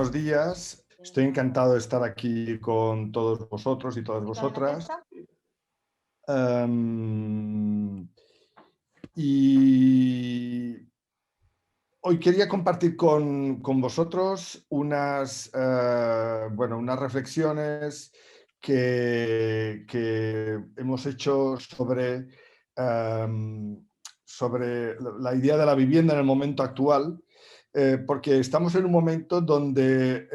buenos días. Estoy encantado de estar aquí con todos vosotros y todas vosotras. Y hoy quería compartir con vosotros unas reflexiones que hemos hecho sobre la idea de la vivienda en el momento actual, porque estamos en un momento donde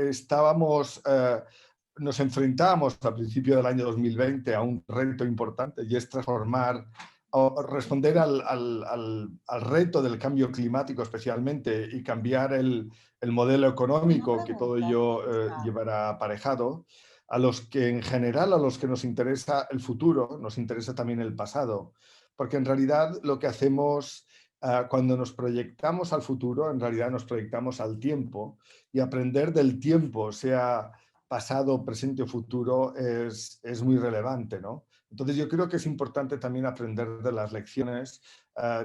nos enfrentábamos al principio del año 2020 a un reto importante, y es transformar o responder al reto del cambio climático especialmente, y cambiar el modelo económico que todo ello llevará aparejado. A los que en general, a los que nos interesa el futuro, nos interesa también el pasado, porque en realidad lo que hacemos cuando nos proyectamos al futuro, en realidad nos proyectamos al tiempo, y aprender del tiempo, sea pasado, presente o futuro, es muy relevante, ¿no? Entonces yo creo que es importante también aprender de las lecciones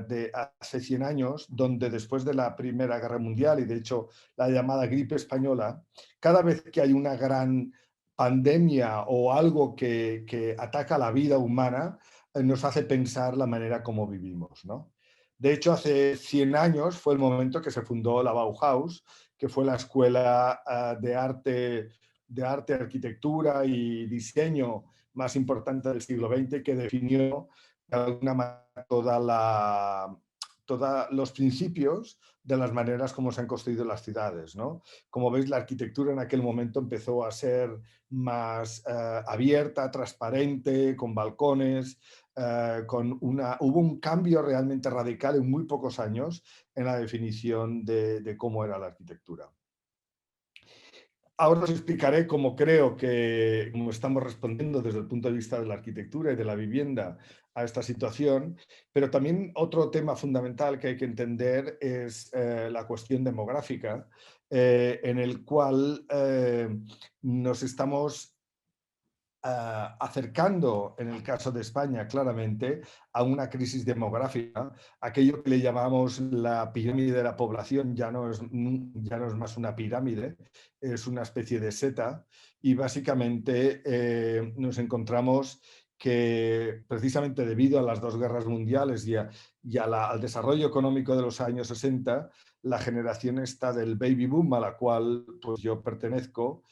de hace 100 años, donde después de la Primera Guerra Mundial, y de hecho la llamada gripe española, cada vez que hay una gran pandemia o algo que ataca la vida humana, nos hace pensar la manera como vivimos, ¿no? De hecho, hace 100 años fue el momento que se fundó la Bauhaus, que fue la escuela de arte, arquitectura y diseño más importante del siglo XX, que definió de alguna manera todos los principios de las maneras como se han construido las ciudades, ¿no? Como veis, la arquitectura en aquel momento empezó a ser más abierta, transparente, con balcones, hubo un cambio realmente radical en muy pocos años en la definición de cómo era la arquitectura. Ahora os explicaré cómo creo que cómo estamos respondiendo desde el punto de vista de la arquitectura y de la vivienda a esta situación, pero también otro tema fundamental que hay que entender es la cuestión demográfica, en el cual nos estamos acercando, en el caso de España, claramente, a una crisis demográfica. Aquello que le llamamos la pirámide de la población ya no es más una pirámide, es una especie de seta, y básicamente nos encontramos que, precisamente debido a las dos guerras mundiales al desarrollo económico de los años 60, la generación esta del baby boom, a la cual pues yo pertenezco,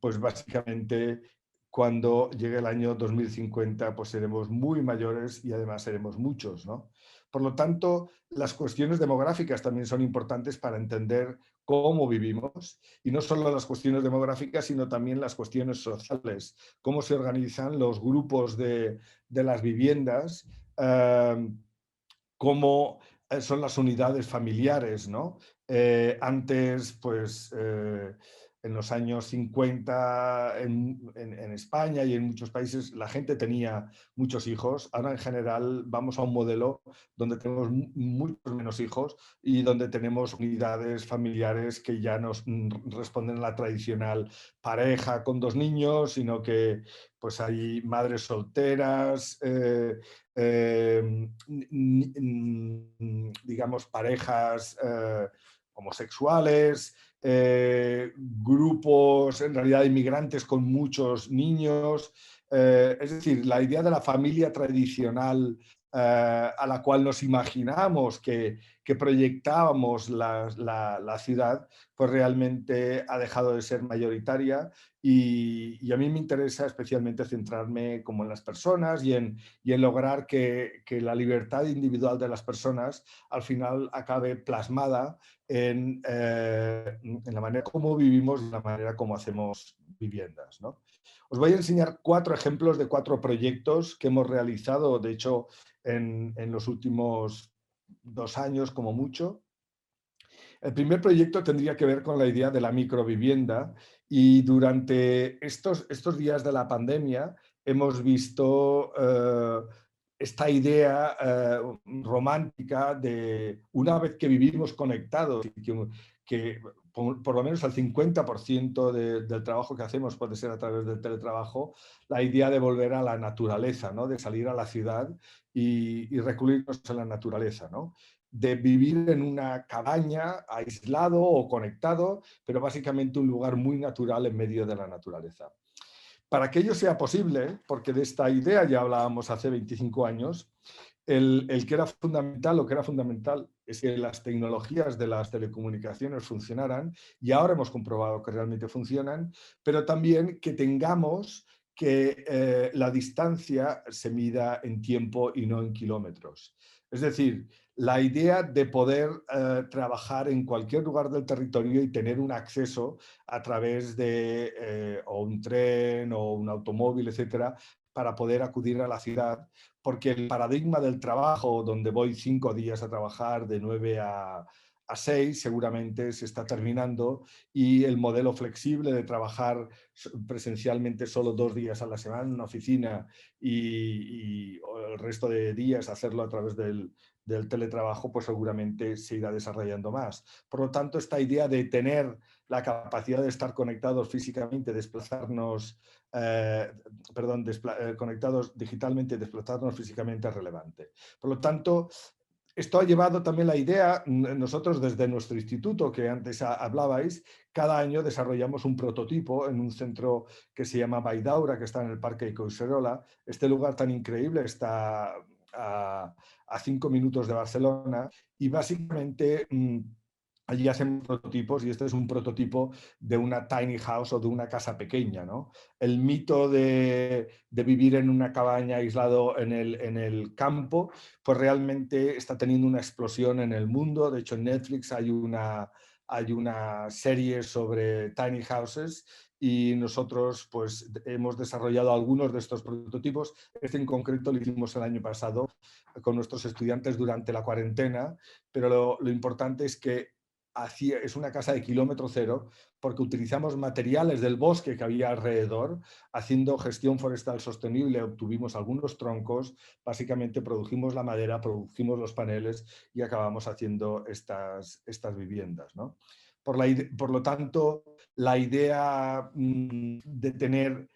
pues básicamente cuando llegue el año 2050 pues seremos muy mayores, y además seremos muchos, ¿no? Por lo tanto, las cuestiones demográficas también son importantes para entender cómo vivimos, y no solo las cuestiones demográficas, sino también las cuestiones sociales, cómo se organizan los grupos de las viviendas, cómo son las unidades familiares, ¿no? Antes, pues, en los años 50 en España y en muchos países, la gente tenía muchos hijos. Ahora, en general, vamos a un modelo donde tenemos muchos menos hijos, y donde tenemos unidades familiares que ya nos responden a la tradicional pareja con dos niños, sino que pues hay madres solteras, digamos, parejas homosexuales, grupos en realidad inmigrantes con muchos niños. Es decir, la idea de la familia tradicional a la cual nos imaginamos que proyectábamos la ciudad, pues realmente ha dejado de ser mayoritaria, y a mí me interesa especialmente centrarme como en las personas y en lograr que la libertad individual de las personas al final acabe plasmada en la manera como vivimos y la manera como hacemos viviendas, ¿no? Os voy a enseñar 4 ejemplos de 4 proyectos que hemos realizado, de hecho, en los últimos 2 años como mucho. El primer proyecto tendría que ver con la idea de la microvivienda, y durante estos días de la pandemia hemos visto esta idea romántica de, una vez que vivimos conectados, y que por lo menos el 50% del trabajo que hacemos puede ser a través del teletrabajo, la idea de volver a la naturaleza, ¿no? De salir a la ciudad y recluirnos en la naturaleza, ¿no? de vivir en una cabaña aislado o conectado, pero básicamente un lugar muy natural en medio de la naturaleza. Para que ello sea posible, porque de esta idea ya hablábamos hace 25 años, el que era fundamental, lo que era fundamental es que las tecnologías de las telecomunicaciones funcionaran, y ahora hemos comprobado que realmente funcionan, pero también que tengamos que la distancia se mida en tiempo y no en kilómetros. Es decir, la idea de poder trabajar en cualquier lugar del territorio y tener un acceso a través de o un tren o un automóvil, etcétera, para poder acudir a la ciudad, porque el paradigma del trabajo, donde voy 5 días a trabajar de 9 a 6, seguramente se está terminando, y el modelo flexible de trabajar presencialmente solo 2 días a la semana en una oficina y el resto de días hacerlo a través del teletrabajo, pues seguramente se irá desarrollando más. Por lo tanto, esta idea de tener la capacidad de estar conectados físicamente, desplazarnos, conectados digitalmente, desplazarnos físicamente es relevante. Por lo tanto, esto ha llevado también la idea, nosotros desde nuestro instituto, que antes hablabais, cada año desarrollamos un prototipo en un centro que se llama Baidaura, que está en el Parque de Collserola. Este lugar tan increíble está a 5 minutos de Barcelona, y básicamente allí hacen prototipos, y este es un prototipo de una tiny house o de una casa pequeña, ¿no? El mito de vivir en una cabaña aislado en el campo, pues realmente está teniendo una explosión en el mundo. De hecho, en Netflix hay una serie sobre tiny houses, y nosotros pues hemos desarrollado algunos de estos prototipos. Este en concreto lo hicimos el año pasado con nuestros estudiantes durante la cuarentena, pero lo importante es que es una casa de kilómetro cero, porque utilizamos materiales del bosque que había alrededor, haciendo gestión forestal sostenible, obtuvimos algunos troncos, básicamente produjimos la madera, produjimos los paneles y acabamos haciendo estas viviendas, ¿no? Por lo tanto, la idea de tener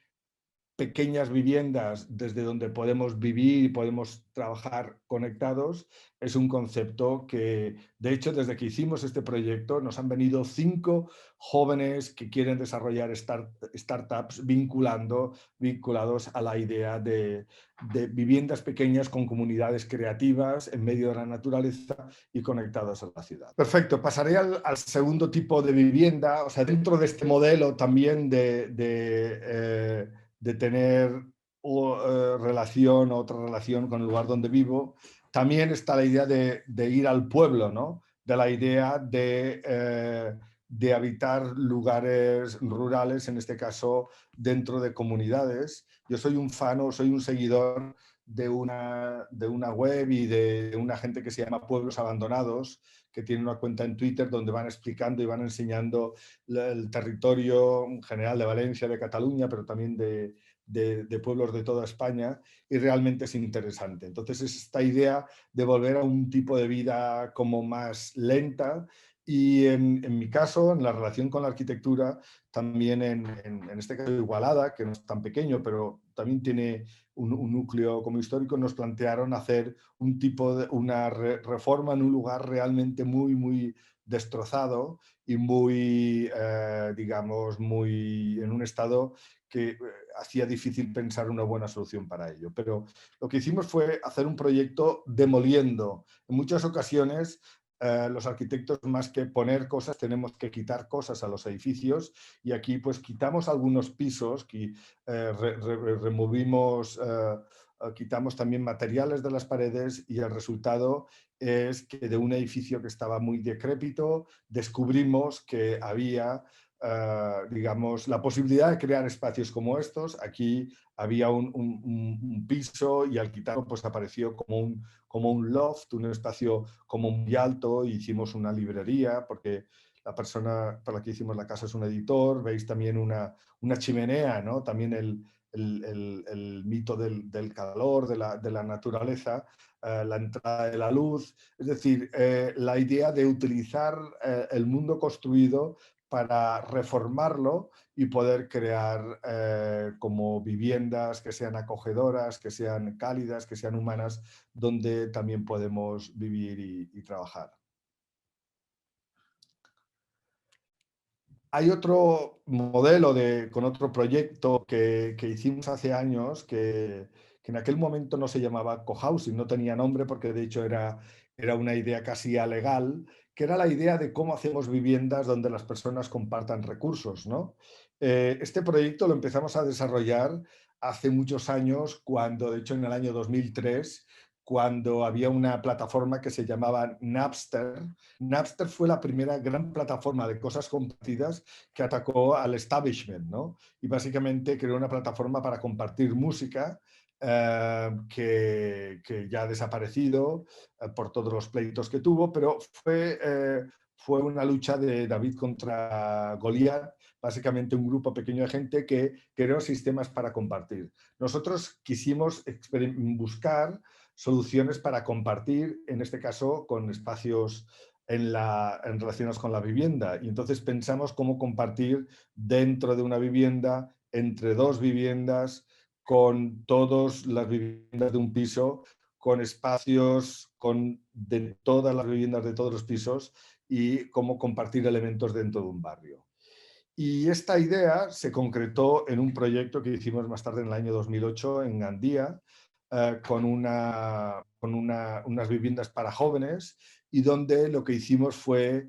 pequeñas viviendas desde donde podemos vivir y podemos trabajar conectados es un concepto que, de hecho, desde que hicimos este proyecto nos han venido 5 jóvenes que quieren desarrollar startups vinculados a la idea de viviendas pequeñas con comunidades creativas en medio de la naturaleza y conectadas a la ciudad. Perfecto, pasaré al segundo tipo de vivienda, o sea, dentro de este modelo también de tener relación o otra relación con el lugar donde vivo, también está la idea de ir al pueblo, ¿no? De la idea de habitar lugares rurales, en este caso dentro de comunidades. Yo soy un fan o soy un seguidor de una web y de una gente que se llama Pueblos Abandonados, que tiene una cuenta en Twitter donde van explicando y van enseñando el territorio general de Valencia, de Cataluña, pero también de pueblos de toda España, y realmente es interesante. Entonces es esta idea de volver a un tipo de vida como más lenta, y en mi caso, en la relación con la arquitectura, también en este caso Igualada, que no es tan pequeño, pero también tiene un núcleo como histórico, nos plantearon hacer una reforma en un lugar realmente muy, muy destrozado y muy, digamos, muy en un estado que hacía difícil pensar una buena solución para ello. Pero lo que hicimos fue hacer un proyecto demoliendo. En muchas ocasiones los arquitectos, más que poner cosas, tenemos que quitar cosas a los edificios, y aquí pues quitamos algunos pisos, removimos, quitamos también materiales de las paredes, y el resultado es que de un edificio que estaba muy decrépito descubrimos que había digamos, la posibilidad de crear espacios como estos. Aquí había un piso, y al quitarlo pues apareció como un loft, un espacio como muy alto, y hicimos una librería, porque la persona para la que hicimos la casa es un editor. Veis también una chimenea, ¿no? También el mito del calor, de la naturaleza, la entrada de la luz. Es decir, la idea de utilizar el mundo construido para reformarlo y poder crear como viviendas que sean acogedoras, que sean cálidas, que sean humanas, donde también podemos vivir y trabajar. Hay otro modelo con otro proyecto que hicimos hace años que en aquel momento no se llamaba cohousing, no tenía nombre porque de hecho era una idea casi alegal, que era la idea de cómo hacemos viviendas donde las personas compartan recursos, ¿no? Este proyecto lo empezamos a desarrollar hace muchos años, cuando, de hecho, en el año 2003, cuando había una plataforma que se llamaba Napster. Napster fue la primera gran plataforma de cosas compartidas que atacó al establishment, ¿no? Y básicamente creó una plataforma para compartir música que ya ha desaparecido por todos los pleitos que tuvo, pero fue una lucha de David contra Goliat, básicamente un grupo pequeño de gente que creó sistemas para compartir. Nosotros quisimos buscar soluciones para compartir, en este caso con espacios relacionados con la vivienda. Y entonces pensamos cómo compartir dentro de una vivienda, entre dos viviendas, con todas las viviendas de un piso, con espacios de todas las viviendas de todos los pisos y cómo compartir elementos dentro de un barrio. Y esta idea se concretó en un proyecto que hicimos más tarde en el año 2008 en Gandía, con unas viviendas para jóvenes, y donde lo que hicimos fue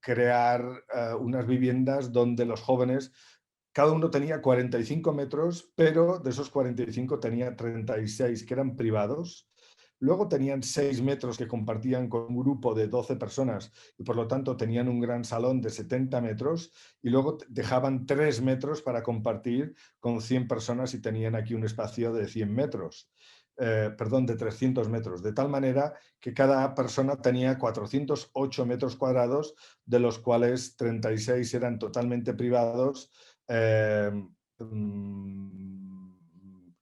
crear unas viviendas donde los jóvenes, cada uno tenía 45 metros, pero de esos 45 tenía 36 que eran privados. Luego tenían 6 metros que compartían con un grupo de 12 personas y por lo tanto tenían un gran salón de 70 metros, y luego dejaban 3 metros para compartir con 100 personas y tenían aquí un espacio de 100 metros. Perdón, de 300 metros, de tal manera que cada persona tenía 408 metros cuadrados, de los cuales 36 eran totalmente privados,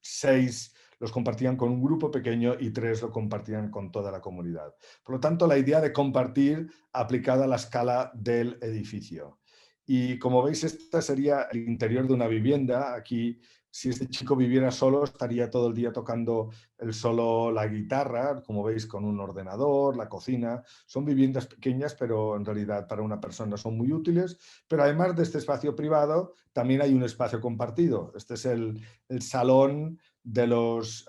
6 los compartían con un grupo pequeño y 3 lo compartían con toda la comunidad. Por lo tanto, la idea de compartir aplicada a la escala del edificio. Y como veis, esta sería el interior de una vivienda. Aquí, si este chico viviera solo, estaría todo el día tocando él solo la guitarra, como veis, con un ordenador, la cocina. Son viviendas pequeñas, pero en realidad para una persona son muy útiles. Pero además de este espacio privado, también hay un espacio compartido. Este es el salón de los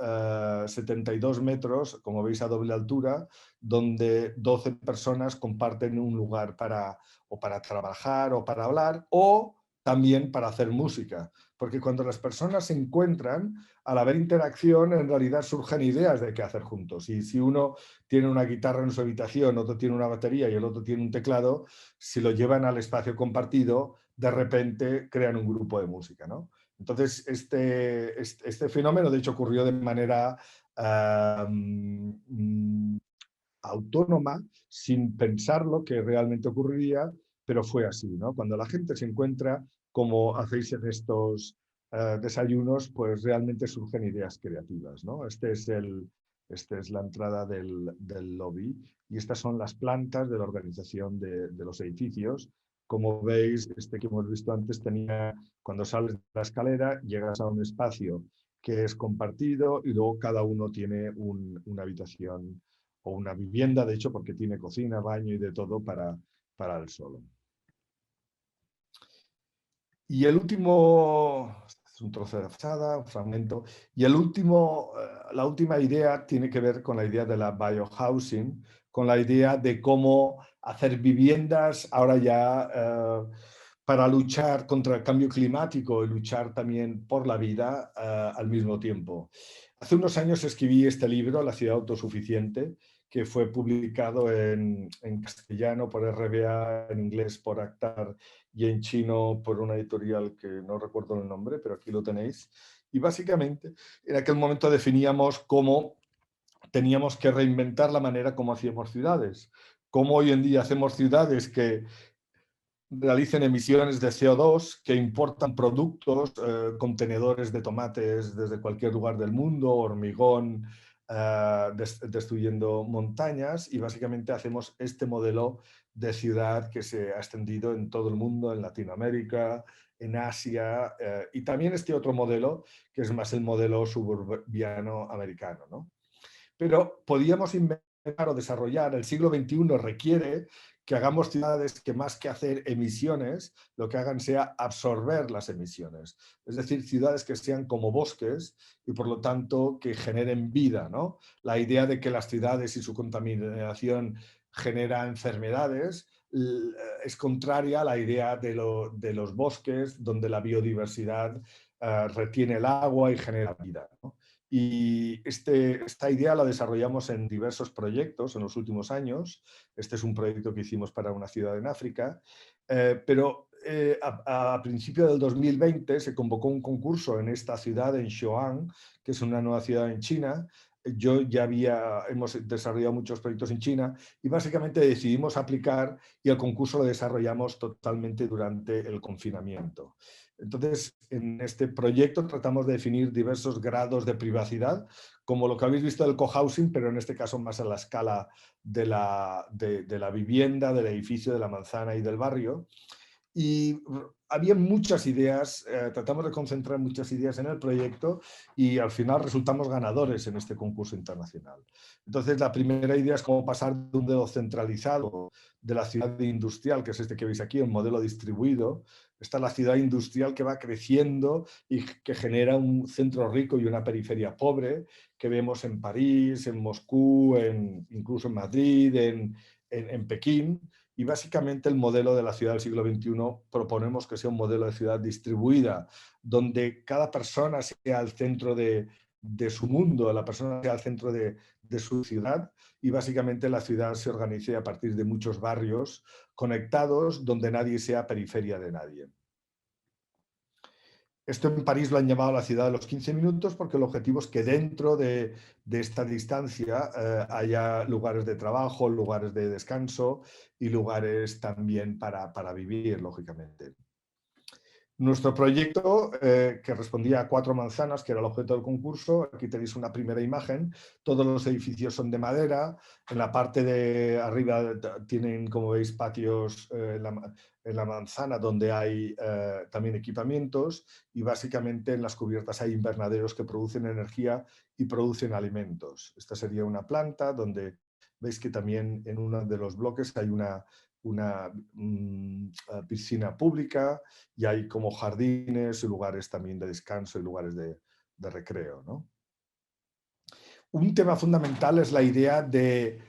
72 metros, como veis, a doble altura, donde 12 personas comparten un lugar o para trabajar o para hablar, o también para hacer música. Porque cuando las personas se encuentran, al haber interacción, en realidad surgen ideas de qué hacer juntos. Y si uno tiene una guitarra en su habitación, otro tiene una batería y el otro tiene un teclado, si lo llevan al espacio compartido, de repente crean un grupo de música, ¿no? Entonces, este fenómeno, de hecho, ocurrió de manera autónoma, sin pensarlo que realmente ocurriría, pero fue así, ¿no? Cuando la gente se encuentra, como hacéis en estos desayunos, pues realmente surgen ideas creativas, ¿no? Esta es la entrada del lobby, y estas son las plantas de la organización de los edificios. Como veis, este que hemos visto antes tenía, cuando sales de la escalera, llegas a un espacio que es compartido y luego cada uno tiene una habitación o una vivienda, de hecho, porque tiene cocina, baño y de todo para el solo. Y el último, es un trozo de fachada, un fragmento, y la última idea tiene que ver con la idea de la biohousing, con la idea de cómo hacer viviendas ahora ya para luchar contra el cambio climático y luchar también por la vida al mismo tiempo. Hace unos años escribí este libro, La ciudad autosuficiente, que fue publicado en castellano por RBA, en inglés por Actar y en chino por una editorial que no recuerdo el nombre, pero aquí lo tenéis. Y básicamente en aquel momento definíamos cómo teníamos que reinventar la manera como hacíamos ciudades. Cómo hoy en día hacemos ciudades que realicen emisiones de CO2, que importan productos, contenedores de tomates desde cualquier lugar del mundo, hormigón, destruyendo montañas, y básicamente hacemos este modelo de ciudad que se ha extendido en todo el mundo, en Latinoamérica, en Asia, y también este otro modelo que es más el modelo suburbiano americano, ¿no? Pero podíamos inventar o desarrollar, el siglo XXI requiere que hagamos ciudades que más que hacer emisiones, lo que hagan sea absorber las emisiones. Es decir, ciudades que sean como bosques y por lo tanto que generen vida, ¿no? La idea de que las ciudades y su contaminación genera enfermedades es contraria a la idea de los bosques, donde la biodiversidad retiene el agua y genera vida, ¿no? Y esta idea la desarrollamos en diversos proyectos en los últimos años. Este es un proyecto que hicimos para una ciudad en África, pero a principio del 2020 se convocó un concurso en esta ciudad, en Xi'an, que es una nueva ciudad en China. Hemos desarrollado muchos proyectos en China y básicamente decidimos aplicar, y el concurso lo desarrollamos totalmente durante el confinamiento. Entonces, en este proyecto tratamos de definir diversos grados de privacidad, como lo que habéis visto del cohousing, pero en este caso más a la escala de la vivienda, del edificio, de la manzana y del barrio. Y había muchas ideas, tratamos de concentrar muchas ideas en el proyecto y al final resultamos ganadores en este concurso internacional. Entonces, la primera idea es cómo pasar de un modelo centralizado de la ciudad industrial, que es este que veis aquí, un modelo distribuido. Está la ciudad industrial que va creciendo y que genera un centro rico y una periferia pobre, que vemos en París, en Moscú, incluso en Madrid, en Pekín. Y básicamente el modelo de la ciudad del siglo XXI proponemos que sea un modelo de ciudad distribuida, donde cada persona sea el centro de su mundo, la persona sea el centro de su ciudad, y básicamente la ciudad se organice a partir de muchos barrios conectados donde nadie sea periferia de nadie. Esto en París lo han llamado la ciudad de los 15 minutos porque el objetivo es que dentro de esta distancia haya lugares de trabajo, lugares de descanso y lugares también para vivir, lógicamente. Nuestro proyecto, que respondía a 4 manzanas, que era el objeto del concurso, aquí tenéis una primera imagen. Todos los edificios son de madera. En la parte de arriba tienen, como veis, patios en la manzana donde hay también equipamientos, y básicamente en las cubiertas hay invernaderos que producen energía y producen alimentos. Esta sería una planta donde veis que también en uno de los bloques hay una piscina pública, y hay como jardines y lugares también de descanso y lugares de recreo, ¿no? Un tema fundamental es la idea de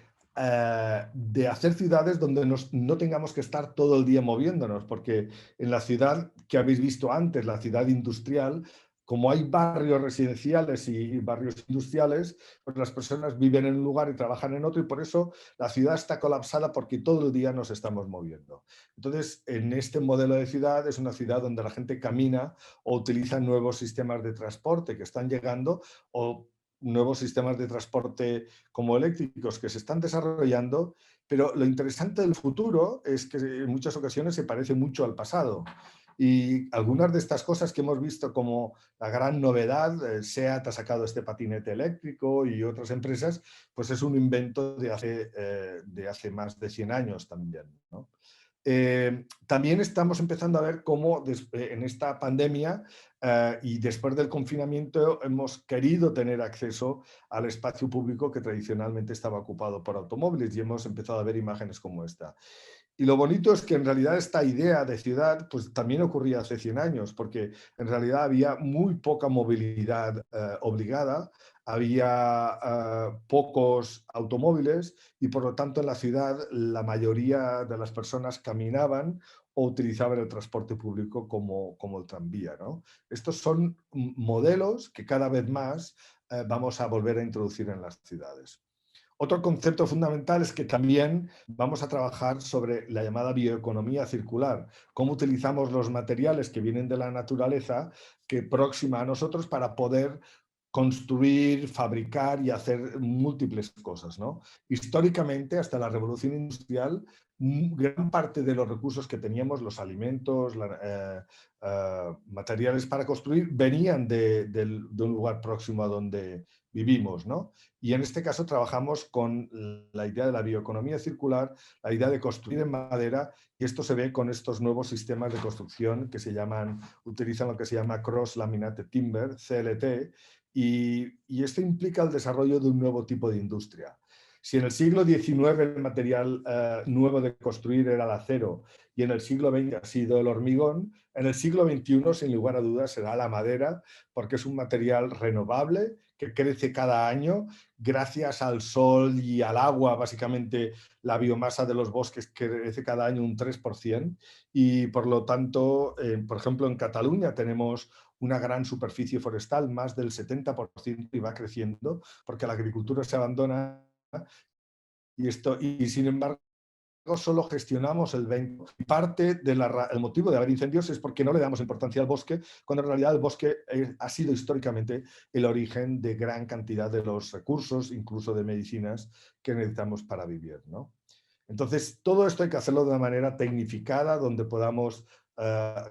hacer ciudades donde no tengamos que estar todo el día moviéndonos, porque en la ciudad que habéis visto antes, la ciudad industrial, como hay barrios residenciales y barrios industriales, pues las personas viven en un lugar y trabajan en otro, y por eso la ciudad está colapsada porque todo el día nos estamos moviendo. Entonces, en este modelo de ciudad es una ciudad donde la gente camina o utiliza nuevos sistemas de transporte que están llegando, o nuevos sistemas de transporte como eléctricos que se están desarrollando, pero lo interesante del futuro es que en muchas ocasiones se parece mucho al pasado. Y algunas de estas cosas que hemos visto como la gran novedad, SEAT ha sacado este patinete eléctrico y otras empresas, pues es un invento de hace más de 100 años también, ¿no? También estamos empezando a ver cómo en esta pandemia y después del confinamiento hemos querido tener acceso al espacio público que tradicionalmente estaba ocupado por automóviles, y hemos empezado a ver imágenes como esta. Y lo bonito es que en realidad esta idea de ciudad pues también ocurría hace 100 años, porque en realidad había muy poca movilidad obligada, había pocos automóviles, y por lo tanto en la ciudad la mayoría de las personas caminaban o utilizaban el transporte público como el tranvía, ¿no? Estos son modelos que cada vez más vamos a volver a introducir en las ciudades. Otro concepto fundamental es que también vamos a trabajar sobre la llamada bioeconomía circular, cómo utilizamos los materiales que vienen de la naturaleza, que próxima a nosotros, para poder construir, fabricar y hacer múltiples cosas, ¿no? Históricamente, hasta la Revolución Industrial, gran parte de los recursos que teníamos, los alimentos, materiales para construir, venían de un lugar próximo a donde vivimos, ¿no? Y en este caso trabajamos con la idea de la bioeconomía circular, la idea de construir en madera, y esto se ve con estos nuevos sistemas de construcción que utilizan lo que se llama Cross Laminated Timber, CLT, y esto implica el desarrollo de un nuevo tipo de industria. Si en el siglo XIX el material nuevo de construir era el acero y en el siglo XX ha sido el hormigón, en el siglo XXI, sin lugar a dudas, será la madera, porque es un material renovable que crece cada año gracias al sol y al agua. Básicamente, la biomasa de los bosques crece cada año un 3%, y por lo tanto, por ejemplo, en Cataluña tenemos una gran superficie forestal, más del 70%, y va creciendo porque la agricultura se abandona, y sin embargo solo gestionamos el 20%. Parte del motivo de haber incendios es porque no le damos importancia al bosque, cuando en realidad el bosque ha sido históricamente el origen de gran cantidad de los recursos, incluso de medicinas, que necesitamos para vivir, ¿no? Entonces, todo esto hay que hacerlo de una manera tecnificada, donde podamos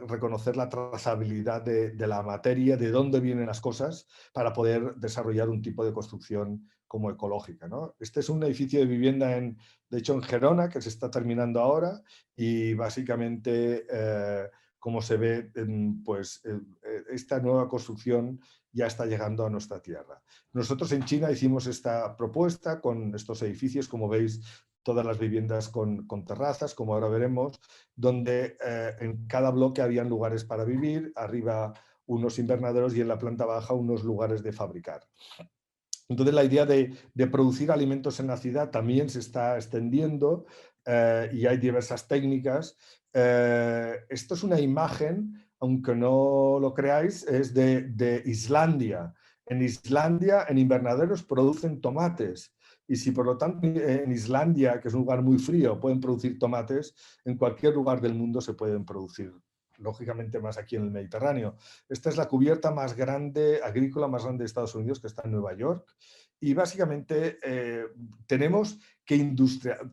reconocer la trazabilidad de la materia, de dónde vienen las cosas, para poder desarrollar un tipo de construcción como ecológica, ¿no? Este es un edificio de vivienda, de hecho, en Gerona, que se está terminando ahora, y básicamente, como se ve, pues esta nueva construcción ya está llegando a nuestra tierra. Nosotros en China hicimos esta propuesta con estos edificios, como veis, todas las viviendas con terrazas, como ahora veremos, donde en cada bloque habían lugares para vivir, arriba unos invernaderos y en la planta baja unos lugares de fabricar. Entonces, la idea de producir alimentos en la ciudad también se está extendiendo, y hay diversas técnicas. Esto es una imagen, aunque no lo creáis, es de Islandia. En Islandia, en invernaderos, producen tomates. Y si por lo tanto en Islandia, que es un lugar muy frío, pueden producir tomates, en cualquier lugar del mundo se pueden producir, lógicamente más aquí en el Mediterráneo. Esta es la cubierta más grande, agrícola más grande de Estados Unidos, que está en Nueva York. Y básicamente tenemos que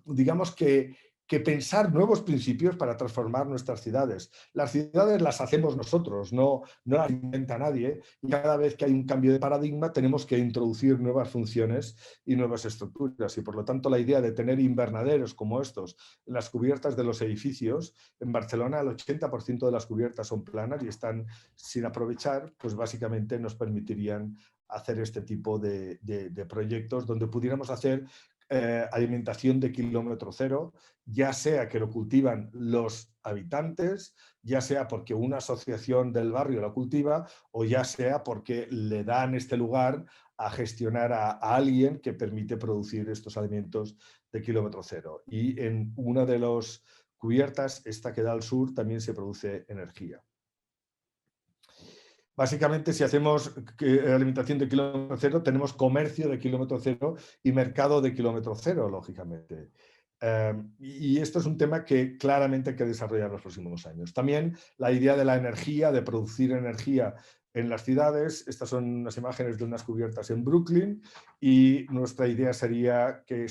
digamos que pensar nuevos principios para transformar nuestras ciudades. Las ciudades las hacemos nosotros, no las inventa nadie, y cada vez que hay un cambio de paradigma tenemos que introducir nuevas funciones y nuevas estructuras, y por lo tanto la idea de tener invernaderos como estos en las cubiertas de los edificios. En Barcelona el 80% de las cubiertas son planas y están sin aprovechar, pues básicamente nos permitirían hacer este tipo de proyectos donde pudiéramos hacer alimentación de kilómetro cero, ya sea que lo cultivan los habitantes, ya sea porque una asociación del barrio lo cultiva, o ya sea porque le dan este lugar a gestionar a alguien que permite producir estos alimentos de kilómetro cero. Y en una de las cubiertas, esta que da al sur, también se produce energía. Básicamente, si hacemos alimentación de kilómetro cero, tenemos comercio de kilómetro cero y mercado de kilómetro cero, lógicamente. Y esto es un tema que claramente hay que desarrollar en los próximos años. También la idea de la energía, de producir energía en las ciudades. Estas son unas imágenes de unas cubiertas en Brooklyn, y nuestra idea sería que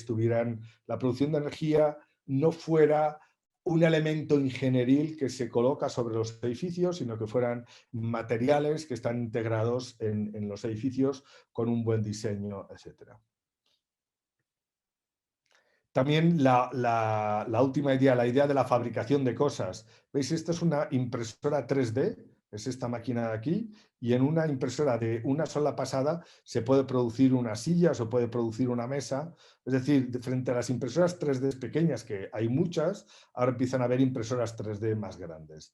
la producción de energía no fuera un elemento ingenieril que se coloca sobre los edificios, sino que fueran materiales que están integrados en los edificios con un buen diseño, etc. También la última idea, la idea de la fabricación de cosas. ¿Veis? Esta es una impresora 3D, es esta máquina de aquí, y en una impresora de una sola pasada se puede producir una silla, se puede producir una mesa. Es decir, frente a las impresoras 3D pequeñas, que hay muchas, ahora empiezan a haber impresoras 3D más grandes.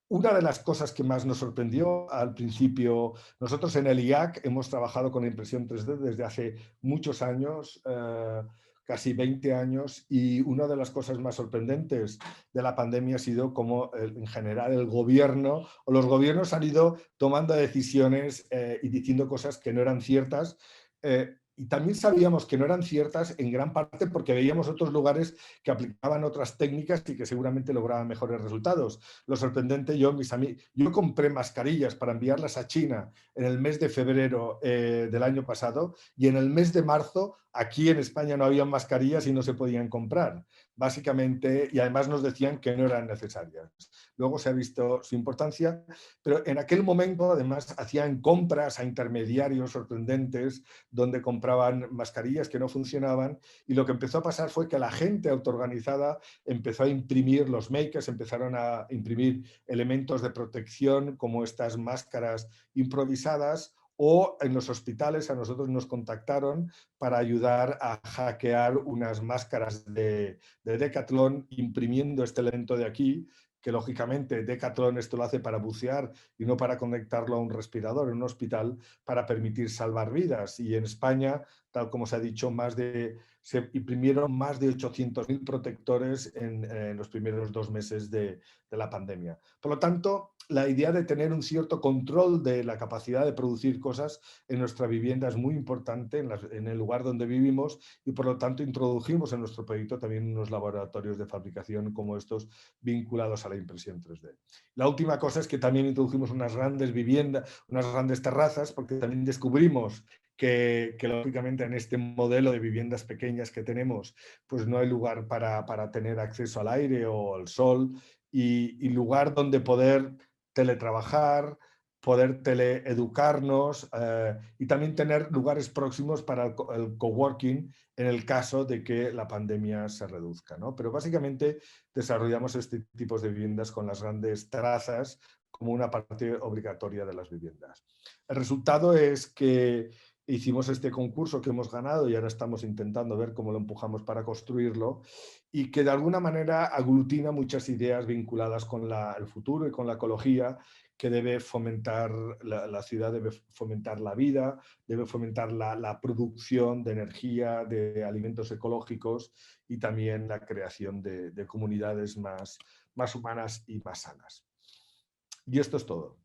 Una de las cosas que más nos sorprendió al principio, nosotros en el IAC hemos trabajado con impresión 3D desde hace muchos años, casi 20 años, y una de las cosas más sorprendentes de la pandemia ha sido cómo en general el gobierno o los gobiernos han ido tomando decisiones y diciendo cosas que no eran ciertas, Y también sabíamos que no eran ciertas en gran parte porque veíamos otros lugares que aplicaban otras técnicas y que seguramente lograban mejores resultados. Lo sorprendente, yo compré mascarillas para enviarlas a China en el mes de febrero del año pasado, y en el mes de marzo aquí en España no había mascarillas y no se podían comprar, básicamente, y además nos decían que no eran necesarias. Luego se ha visto su importancia, pero en aquel momento además hacían compras a intermediarios sorprendentes donde compraban mascarillas que no funcionaban, y lo que empezó a pasar fue que la gente autoorganizada empezó a imprimir, los makers empezaron a imprimir elementos de protección como estas máscaras improvisadas, o en los hospitales a nosotros nos contactaron para ayudar a hackear unas máscaras de Decathlon imprimiendo este elemento de aquí, que lógicamente Decathlon esto lo hace para bucear y no para conectarlo a un respirador en un hospital, para permitir salvar vidas. Y en España, tal como se ha dicho, se imprimieron más de 800.000 protectores en los primeros 2 meses de la pandemia. Por lo tanto, la idea de tener un cierto control de la capacidad de producir cosas en nuestra vivienda es muy importante en el lugar donde vivimos, y por lo tanto introdujimos en nuestro proyecto también unos laboratorios de fabricación como estos vinculados a la impresión 3D. La última cosa es que también introdujimos unas grandes viviendas, unas grandes terrazas, porque también descubrimos que lógicamente en este modelo de viviendas pequeñas que tenemos, pues no hay lugar para tener acceso al aire o al sol, y lugar donde poder teletrabajar, poder teleeducarnos, y también tener lugares próximos para el coworking en el caso de que la pandemia se reduzca, ¿no? Pero básicamente desarrollamos este tipo de viviendas con las grandes terrazas como una parte obligatoria de las viviendas. El resultado es que hicimos este concurso que hemos ganado y ahora estamos intentando ver cómo lo empujamos para construirlo, y que de alguna manera aglutina muchas ideas vinculadas con el futuro y con la ecología, que debe fomentar la ciudad, debe fomentar la vida, debe fomentar la producción de energía, de alimentos ecológicos, y también la creación de comunidades más humanas y más sanas. Y esto es todo.